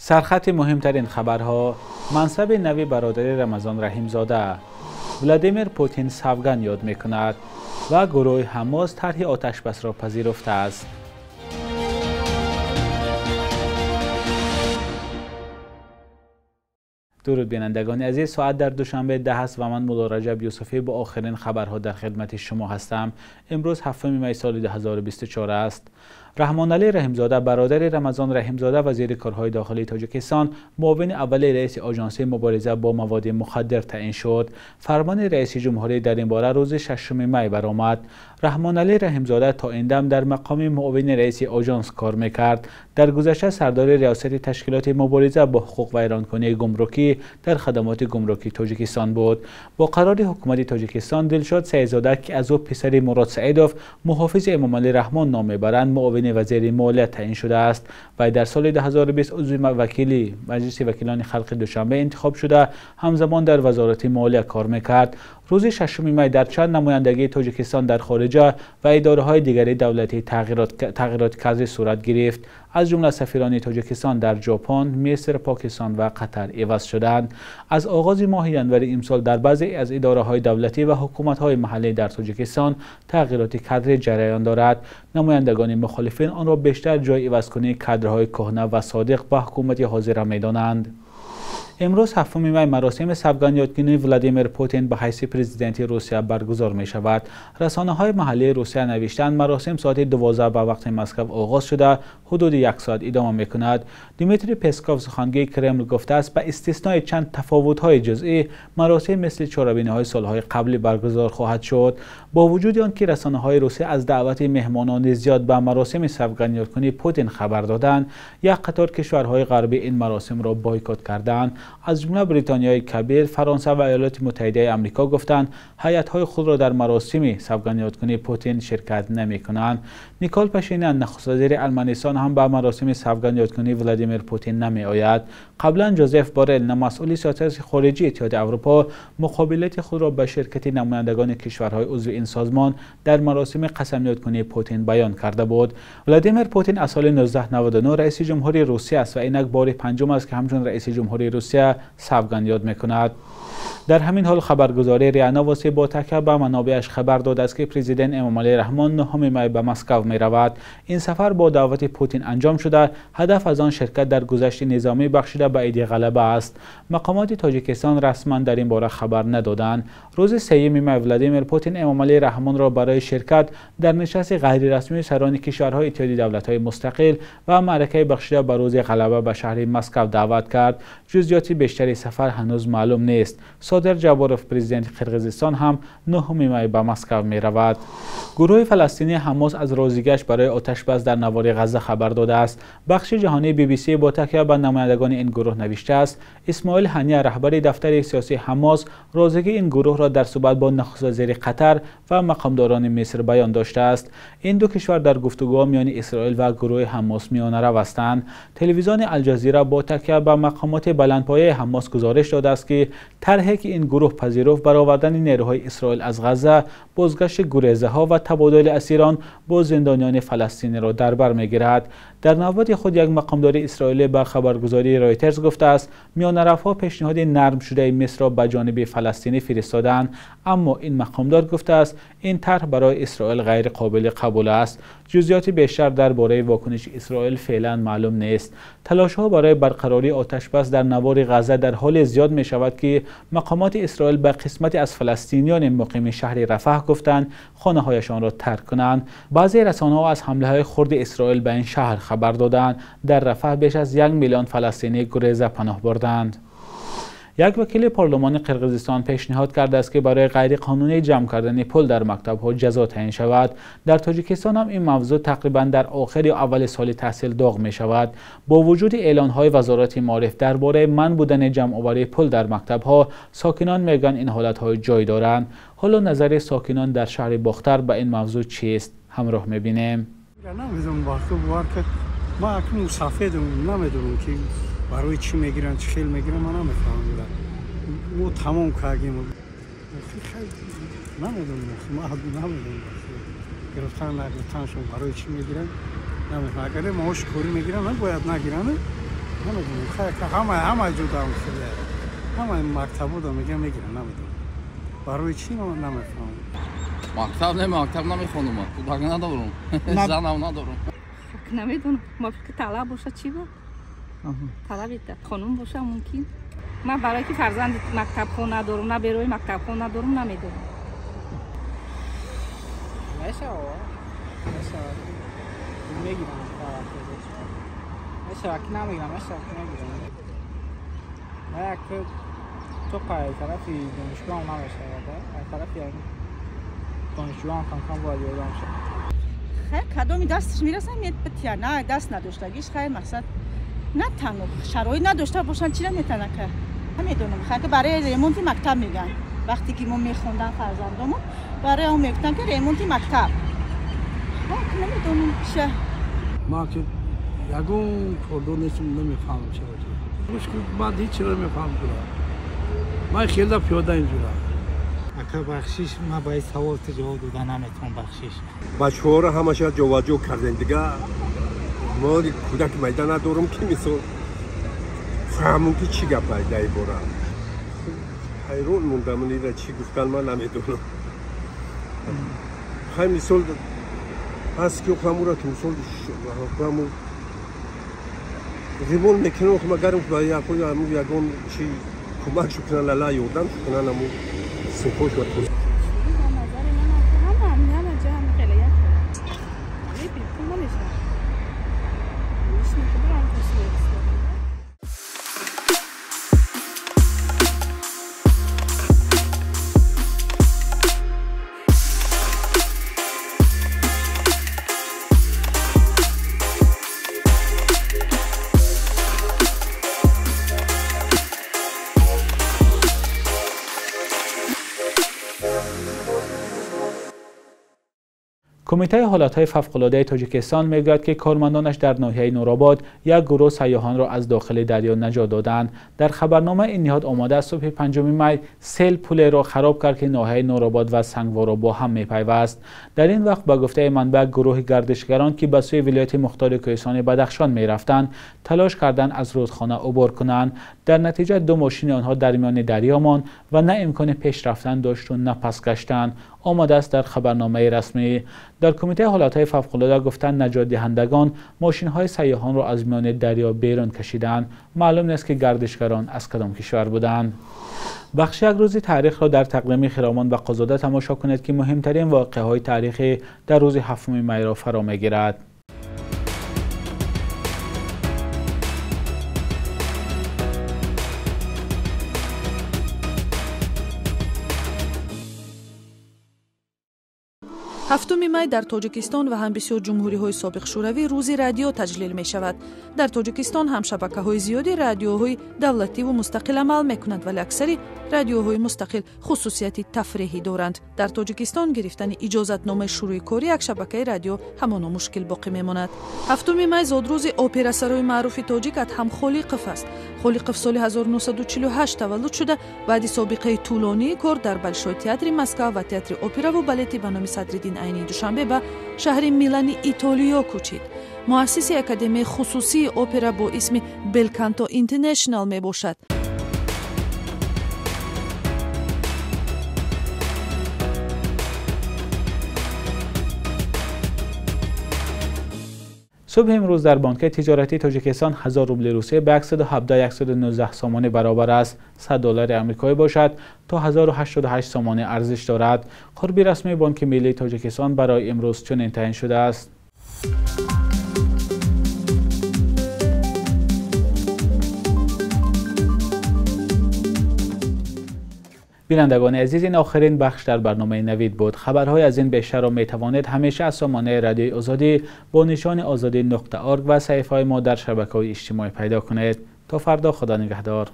سرخط مهمترین خبرها: منصب نوی برادر رمضان رحیمزاده، ولادیمیر پوتین سوگند یاد میکند و گروه حماس طرح آتشبس را پذیرفته است. درود بینندگان عزیز، ساعت در دوشنبه 10 است و من مولا رجب یوسفی با آخرین خبرها در خدمت شما هستم. امروز 7 می سال 2024 است. رحمان علی رحیمزاده برادر رمضان رحیمزاده وزیر کارهای داخلی تاجیکستان معاون اول رئیس آژانس مبارزه با مواد مخدر تعیین شد. فرمان رئیس جمهوری در این باره روز 6 می برآمد. رحمان علی رحیمزاده تا این دم در مقام معاون رئیس آژانس کار میکرد. در گذشته سردار ریاست تشکیلات مبارزه با حقوق و ویرانکنی گمرکی در خدمات گمرکی تاجیکستان بود. با قرار حکومت تاجیکستان دلشاد سعیدزاده که از او پسر مراد سعیدوف محافظ امام علی رحمان نام میبرند معاون وزیر مالیه تعیین شده است و در سال 2020 عضو وکیلی مجلس وکیلان خلق دوشنبه انتخاب شده همزمان در وزارت مالیه کار میکرد. روز 6 می در چند نمایندگی تاجیکستان در خارجه و اداره‌های دیگری دولتی تغییرات کادری صورت گرفت. از جمله سفیران تاجیکستان در ژاپن، مصر، پاکستان و قطر عوض شدند. از آغاز ماه ژانویه امسال در بعضی از اداره‌های دولتی و حکومت‌های محلی در تاجیکستان تغییرات کادری جریان دارد. نمایندگان مخالفین آن را بیشتر جای عوض‌کنی کادرهای کهنه و صادق با حکومت حاضر می‌دانند. امروز 7 می مراسم سوگند یادگیری ولادیمیر پوتین به حیث پرزیدنت روسیه برگزار می شود. رسانه‌های محلی روسیه نوشتند مراسم ساعت 12 به وقت مسکو آغاز شده حدود 1 ساعت ادامه می کند. دیمیتری پسکوف سخنگوی کرمل گفته است به استثنای چند تفاوت‌های جزئی مراسم مثل چهاربینی‌های سال‌های قبلی برگزار خواهد شد. با وجود آنکه رسانه‌های روسیه از دعوت مهمانان زیاد به مراسم سوگند یادگیری پوتین خبر دادند، یک قطار کشورهای غربی این مراسم را بایکوت کردند. از جمله بریتانیای کبیر، فرانسه و ایالات متحده آمریکا گفتند هیئت‌های خود را در مراسم سوگند یادگیری پوتین شرکت نمی‌کنند. نیکول پاشینیان نخست وزیر ارمنستان هم به مراسم سوگند یادگیری ولادیمیر پوتین نمی‌آید. قبلا جوزف بورل مسئول سیاست خارجی اتحاد اروپا مقابلت خود را به شرکت نمایندگان کشورهای عضو این سازمان در مراسم قسم یادگیری پوتین بیان کرده بود. ولادیمیر پوتین از سال 1999 رئیس جمهوری روسیه است و اینک بار پنجم است که همچون رئیس جمهوری روسیه سوگند یاد می‌کند. در همین حال خبرگزاری ریاء نواسی با تکیه به منابعش خبر داده است که پرزیدنت امام علی رحمان 9 می به مسکو می رود. این سفر با دعوت پوتین انجام شده. هدف از آن شرکت در گذشت نظامی بخشیده به ایده غلبه است. مقامات تاجیکستان رسما در این باره خبر ندادند. روز 3 می ولادیمیر پوتین امام علی رحمان را برای شرکت در نشست غیر رسمی سران کشورهای اتحادیه دولت‌های مستقل و معرکه بخشیده به روز غلبه به شهر مسکو دعوت کرد. جزئیات بیشتری سفر هنوز معلوم نیست. صادر جاباروف پرزیدنت قرقیزستان هم 9 می به مسکو می رود. گروه فلسطینی حماس از رازیگشت برای آتشبس در نوار غزه خبر داده است. بخش جهانی BBC با تکیه به نمایندگان این گروه نوشته است اسماعیل هنیه رهبر دفتر سیاسی حماس رازیگی این گروه را در صحبت با نخست وزیر قطر و مقامداران مصر بیان داشته است. این دو کشور در گفتگوها میان اسرائیل و گروه حماس میانه هستند. تلویزیون الجزیره با تکیه به مقامات بلندپایه حماس گزارش داده است که طرحی که این گروه پذیرفت برآوردن نیروهای اسرائیل از غزه، بازگشت گریزه‌ها و تبادل اسیران با زندانیان فلسطینی را در بر می‌گیرد. در نوبت خود یک مقامدار اسرائیلی به خبرگزاری رایترز گفته است میانرف‌ها پیشنهاد نرم شده مصر را به جانب فلسطینی فرستادند، اما این مقامدار گفته است این طرح برای اسرائیل غیر قابل قبول است. جزئیات بیشتر درباره واکنش اسرائیل فعلا معلوم نیست. تلاش‌ها برای برقراری آتشبس در نوار غزه در حال زیاد می شود که مقامات اسرائیل به قسمت از فلسطینیان مقیم شهر رفح گفتند خانه‌هایشان را ترک کنند. بعضی رسانه‌ها از حمله‌های خرد اسرائیل به این شهر خبر دادند. در رفح بیش از 1 میلیون فلسطینی گریزه پناه بردند. یک وکیل پارلمان قرقیزستان پیشنهاد کرده است که برای غیرقانونی جمع کردن پول در مکتب‌ها جزا تعیین شود. در تاجیکستان هم این موضوع تقریبا در آخر یا اول سال تحصیل داغ می شود. با وجود اعلان‌های وزارت معارف درباره منع بودن جمع‌آوری پول در مکتب‌ها، ساکنان میگن این حالت‌های جای دارند. حالا نظر ساکنان در شهر باختر به این موضوع چیست؟ همراه می‌بینیم. ما اکنون مسافرم نمیدونم که برای چی میگیرن چه خیل میگیرن من نمیفهمم. ما تمام کردیم خیلی نمیدونم ما نمیدونم گرفتن شون برای چی میگیرن نمیفهمم. اگر ماهوش کوری میگیرن باید نگیرن نمیدونم خیلی همه جدا شده، همه مکتبو رو میگیرن نمیدونم برای چی من نمیفهمم. مکتب نمیخونم، کودک ندارم، زنم ندارم. نمیدونم ممکن طلب باشه چی با؟ طلبی خانم باشه ممکن. من برای که فرزند مکتب خون ندارم، نه بروی مکتب خون ندارم نمیدونم. میشه میگیرم میشه وقتی نمیگیرم من یک تو پای طرفی دانشگاه هم نمیشه طرفی دانشجو هم کم باید یادم شد. خیلی کدومی دستش میرسه میتیا نه دست نداشتگیش خیلی مقصد نه تنها شرایط نداشته باشن چی نمیتونه که نمیدونم خیلی برای ریمونتی مکتب میگن وقتی که ما میخوندن فرزندمون برای اون میگفتن که ریمونتی مکتب نمیدونم چه ما که یگون کردو نیستم نمیفهمم چرا مشکل بعد هیچ چرا نمیفهمم من خیلی پیاده اینجورا اگه بخشش ما باید سوال جواب دادن نمیتونم بخشش بچه‌ها رو همش جواجو کردن دیگه ما کودک میدان ندارم که مثل فهمون که چی گپ پیدا بورم حیرون موندم نیده چی گفتن من نمیدونم خیلی مثل هست که خمورا که مثل خمور ریمون میکنم که مگرم که باید یکون چی کمک شو کنن لالا یودم شو کنن همون سنخوش و توست کمیته حالتهای فوق‌العاده تاجیکستان میگوید که کارمندانش در ناحیه نورآباد یک گروه سیاحان را از داخل دریا نجات دادند. در خبرنامه این نهاد آمده است صبح 5 می سیل پل را خراب کرد که ناحیه نورآباد و سنگوارا با هم میپیوست. در این وقت با گفته منبع گروه گردشگران که به سوی ولایت مختار کوهستان بدخشان میرفتند تلاش کردند از رودخانه عبور کنند. در نتیجه 2 ماشین آنها در میان دریا ماند و نه امکان پیش رفتن داشت و نه پس گشتند. آمده است در خبرنامه رسمی. در کمیته حالتهای فوق‌العاده گفتند نجات دهندگان ماشین‌های سیاحان را از میان دریا بیرون کشیدند. معلوم نیست که گردشگران از کدام کشور بودند. بخش یک روزی تاریخ را در تقویم خرامان و قزاده تماشا کنید که مهمترین واقعه‌های تاریخی در روز 7 می را فرا می‌گیرد. هفتم می در تاجیکستان و هم بسیار جمهوری‌های سابق شوروی روزی رادیو تجلیل می‌شود. در تاجیکستان هم شبکه‌های زیادی رادیوهای دولتی و مستقل عمل می‌کنند ولی اکثری رادیوهای مستقل خصوصیت تفریحی دارند. در تاجیکستان گرفتن اجازه‌نامه شروع کار یک شبکه رادیو همان مشکل باقی می‌ماند. هفتم می زادروز اپرا سرای معروف تاجیک ادهم خلیقف است. خلیقف سال 1948 تولد شده بعد سابقه طولانی کار در بلشوی تئاتر مسکو و تئاتر اپرا و بالت به نام صدرالدین عینی دوشنبه به شهر میلان ایتالیا کوچید. مؤسس اکادمی خصوصی اپرا با اسم بلکانتو اینترنشنال می باشد. صبح امروز در بانک تجارتی تاجیکستان 1000 روبل روسیه به 119 سامانه برابر است. 100 دلار آمریکایی باشد تا 1088 سامانه ارزش دارد. قربی رسمی بانک ملی تاجیکستان برای امروز چنین تعیین شده است. بینندگان عزیز این آخرین بخش در برنامه نوید بود. خبرهای از این بیشتر را می توانید همیشه از سامانه رادیوی آزادی با نشان آزادی.org و صفحه ما در شبکه‌های اجتماعی پیدا کنید. تا فردا خدا نگهدار.